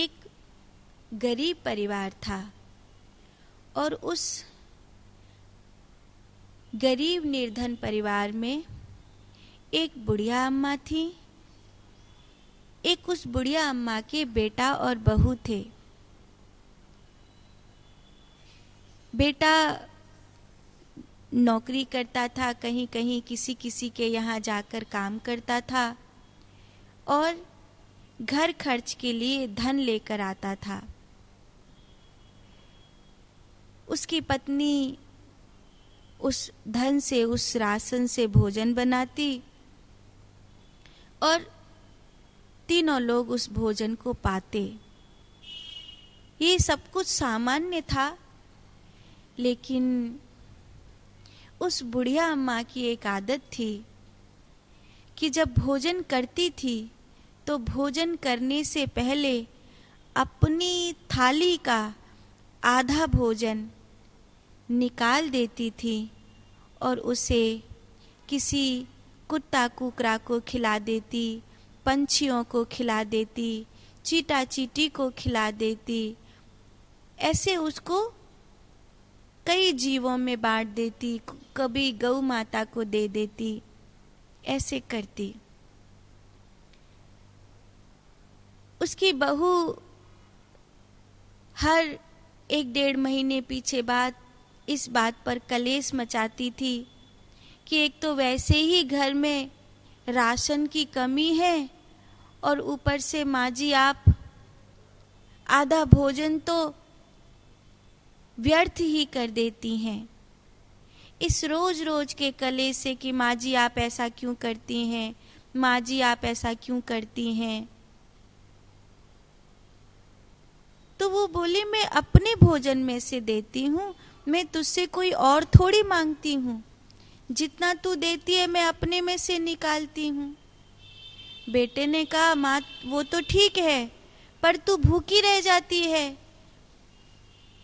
एक गरीब परिवार था और उस गरीब निर्धन परिवार में एक बुढ़िया अम्मा थी। एक उस बुढ़िया अम्मा के बेटा और बहू थे। बेटा नौकरी करता था, कहीं कहीं किसी किसी के यहाँ जाकर काम करता था और घर खर्च के लिए धन लेकर आता था। उसकी पत्नी उस धन से, उस राशन से भोजन बनाती और तीनों लोग उस भोजन को पाते। ये सब कुछ सामान्य था, लेकिन उस बुढ़िया अम्मा की एक आदत थी कि जब भोजन करती थी तो भोजन करने से पहले अपनी थाली का आधा भोजन निकाल देती थी और उसे किसी कुत्ता कुकरा को खिला देती, पंछियों को खिला देती, चीटा चीटी को खिला देती। ऐसे उसको कई जीवों में बांट देती, कभी गौ माता को दे देती, ऐसे करती। उसकी बहू हर 1-1.5 महीने पीछे बाद इस बात पर कलेश मचाती थी कि एक तो वैसे ही घर में राशन की कमी है और ऊपर से माँ जी आप आधा भोजन तो व्यर्थ ही कर देती हैं। इस रोज रोज के कलेश से कि माँ जी आप ऐसा क्यों करती हैं, माँ जी आप ऐसा क्यों करती हैं। तो वो बोली मैं अपने भोजन में से देती हूँ, मैं तुझसे कोई और थोड़ी मांगती हूँ, जितना तू देती है मैं अपने में से निकालती हूँ। बेटे ने कहा माँ वो तो ठीक है, पर तू भूखी रह जाती है,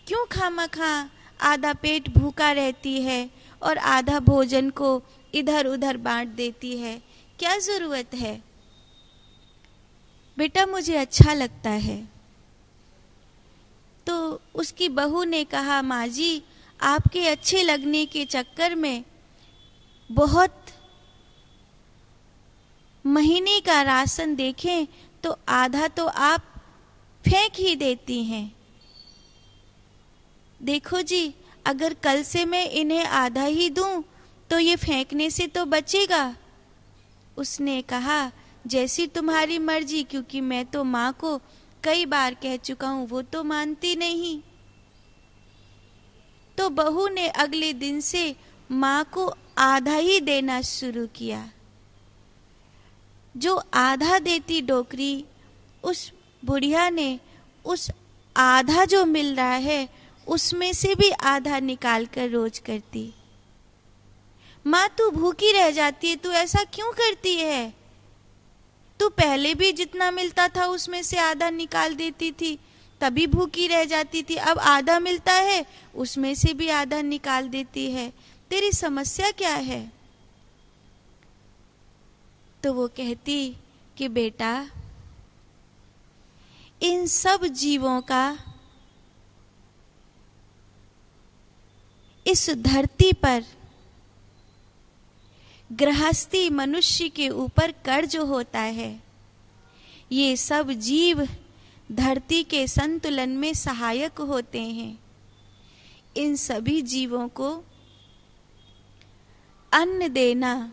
क्यों खामखा आधा पेट भूखा रहती है और आधा भोजन को इधर उधर बांट देती है, क्या जरूरत है। बेटा मुझे अच्छा लगता है। तो उसकी बहू ने कहा माँ जी आपके अच्छे लगने के चक्कर में बहुत महीने का राशन देखें तो आधा तो आप फेंक ही देती हैं। देखो जी अगर कल से मैं इन्हें आधा ही दूं तो ये फेंकने से तो बचेगा। उसने कहा जैसी तुम्हारी मर्जी, क्योंकि मैं तो माँ को कई बार कह चुका हूं, वो तो मानती नहीं। तो बहू ने अगले दिन से माँ को आधा ही देना शुरू किया। जो आधा देती डोकरी, उस बुढ़िया ने उस आधा जो मिल रहा है उसमें से भी आधा निकाल कर रोज करती। माँ तू भूखी रह जाती है, तू ऐसा क्यों करती है? तू पहले भी जितना मिलता था उसमें से आधा निकाल देती थी, तभी भूखी रह जाती थी। अब आधा मिलता है उसमें से भी आधा निकाल देती है, तेरी समस्या क्या है? तो वो कहती कि बेटा इन सब जीवों का इस धरती पर गृहस्थी मनुष्य के ऊपर कर्ज होता है। ये सब जीव धरती के संतुलन में सहायक होते हैं। इन सभी जीवों को अन्न देना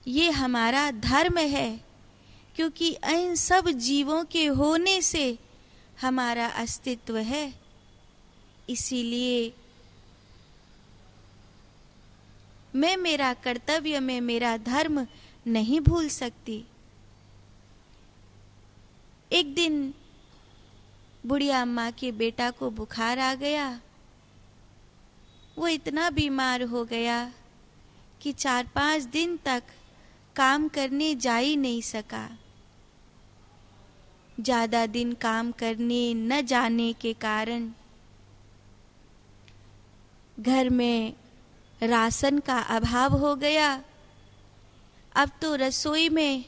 ये हमारा धर्म है, क्योंकि इन सब जीवों के होने से हमारा अस्तित्व है। इसीलिए मैं मेरा कर्तव्य में मेरा धर्म नहीं भूल सकती। एक दिन बुढ़िया अम्मा के बेटा को बुखार आ गया। वो इतना बीमार हो गया कि 4-5 दिन तक काम करने जा ही नहीं सका। ज्यादा दिन काम करने न जाने के कारण घर में राशन का अभाव हो गया। अब तो रसोई में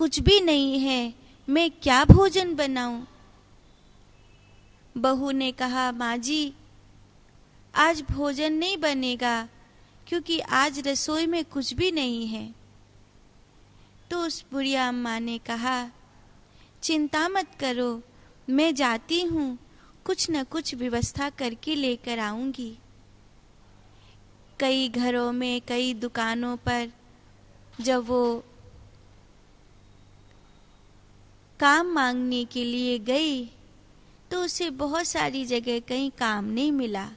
कुछ भी नहीं है, मैं क्या भोजन बनाऊं? बहू ने कहा, माँ जी आज भोजन नहीं बनेगा क्योंकि आज रसोई में कुछ भी नहीं है। तो उस बुढ़िया अम्मा ने कहा, चिंता मत करो, मैं जाती हूँ, कुछ न कुछ व्यवस्था करके लेकर आऊंगी। कई घरों में, कई दुकानों पर जब वो काम मांगने के लिए गई तो उसे बहुत सारी जगह कहीं काम नहीं मिला।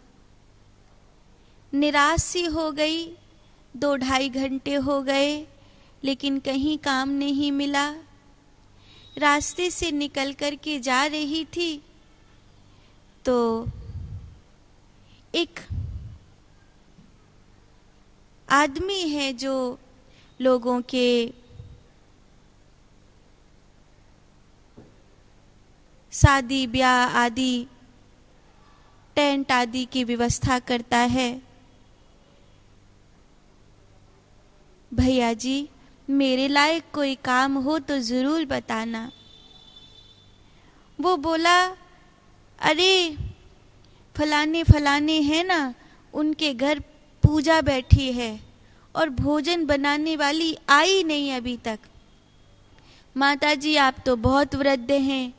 निराश सी हो गई, 2-2.5 घंटे हो गए लेकिन कहीं काम नहीं मिला। रास्ते से निकल कर के जा रही थी तो एक आदमी है जो लोगों के शादी ब्याह आदि, टेंट आदि की व्यवस्था करता है। भैया जी मेरे लायक कोई काम हो तो जरूर बताना। वो बोला, अरे फलाने फलाने हैं ना, उनके घर पूजा बैठी है और भोजन बनाने वाली आई नहीं अभी तक। माता जी आप तो बहुत वृद्ध हैं,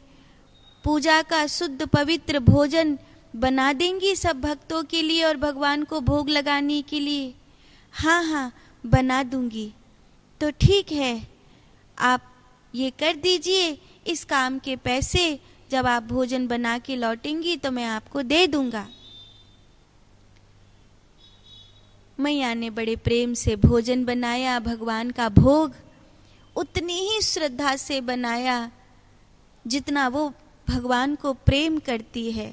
पूजा का शुद्ध पवित्र भोजन बना देंगी सब भक्तों के लिए और भगवान को भोग लगाने के लिए? हाँ हाँ बना दूंगी। तो ठीक है, आप ये कर दीजिए, इस काम के पैसे जब आप भोजन बना के लौटेंगी तो मैं आपको दे दूंगा। मैया ने बड़े प्रेम से भोजन बनाया, भगवान का भोग उतनी ही श्रद्धा से बनाया जितना वो भगवान को प्रेम करती है।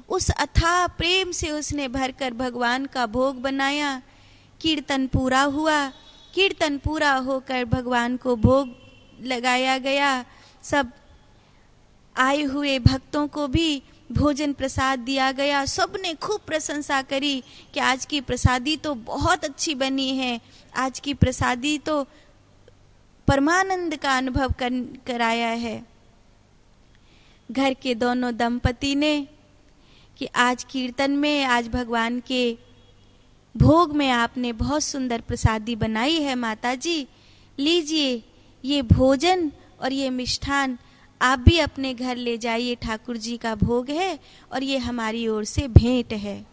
उस अथाह प्रेम से उसने भरकर भगवान का भोग बनाया। कीर्तन पूरा हुआ, कीर्तन पूरा होकर भगवान को भोग लगाया गया। सब आए हुए भक्तों को भी भोजन प्रसाद दिया गया। सबने खूब प्रशंसा करी कि आज की प्रसादी तो बहुत अच्छी बनी है, आज की प्रसादी तो परमानंद का अनुभव कराया है। घर के दोनों दंपति ने कि आज कीर्तन में, आज भगवान के भोग में आपने बहुत सुंदर प्रसादी बनाई है माता जी, लीजिए ये भोजन और ये मिष्ठान आप भी अपने घर ले जाइए, ठाकुर जी का भोग है और ये हमारी ओर से भेंट है।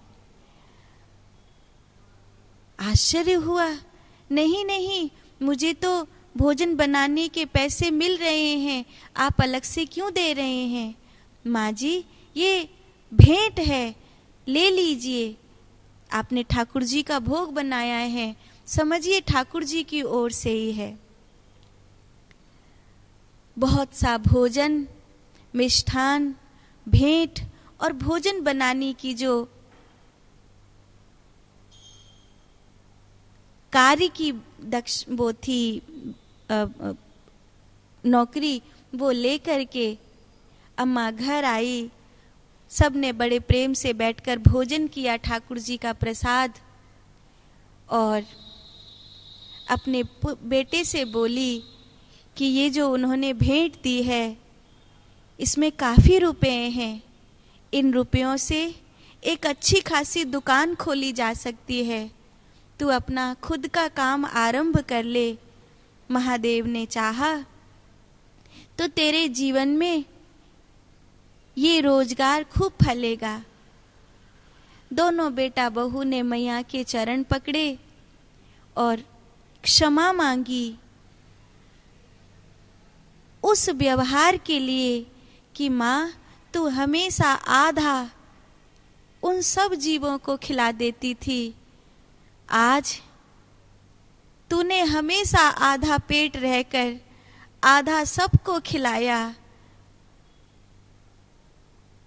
आश्चर्य हुआ, नहीं नहीं मुझे तो भोजन बनाने के पैसे मिल रहे हैं, आप अलग से क्यों दे रहे हैं? माँ जी ये भेंट है, ले लीजिए, आपने ठाकुर जी का भोग बनाया है, समझिए ठाकुर जी की ओर से ही है। बहुत सा भोजन, मिष्ठान, भेंट और भोजन बनाने की जो कार्य की वो थी नौकरी, वो लेकर के अम्मा घर आई। सबने बड़े प्रेम से बैठकर भोजन किया, ठाकुर जी का प्रसाद, और अपने बेटे से बोली कि ये जो उन्होंने भेंट दी है इसमें काफ़ी रुपए हैं, इन रुपयों से एक अच्छी खासी दुकान खोली जा सकती है, तू अपना खुद का काम आरंभ कर ले। महादेव ने चाहा तो तेरे जीवन में ये रोजगार खूब फलेगा। दोनों बेटा बहू ने मैया के चरण पकड़े और क्षमा मांगी उस व्यवहार के लिए कि माँ तू हमेशा आधा उन सब जीवों को खिला देती थी, आज तूने हमेशा आधा पेट रहकर आधा सबको खिलाया।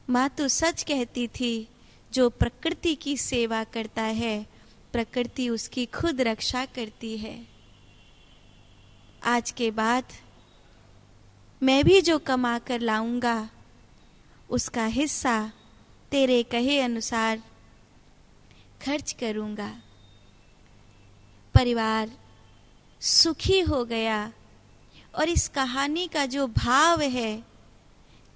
माँ तू सच कहती थी, जो प्रकृति की सेवा करता है प्रकृति उसकी खुद रक्षा करती है। आज के बाद मैं भी जो कमा कर लाऊंगा उसका हिस्सा तेरे कहे अनुसार खर्च करूंगा। परिवार सुखी हो गया और इस कहानी का जो भाव है,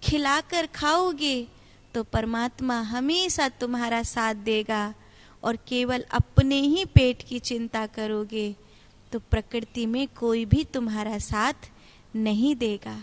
खिलाकर खाओगे तो परमात्मा हमेशा तुम्हारा साथ देगा, और केवल अपने ही पेट की चिंता करोगे तो प्रकृति में कोई भी तुम्हारा साथ नहीं देगा।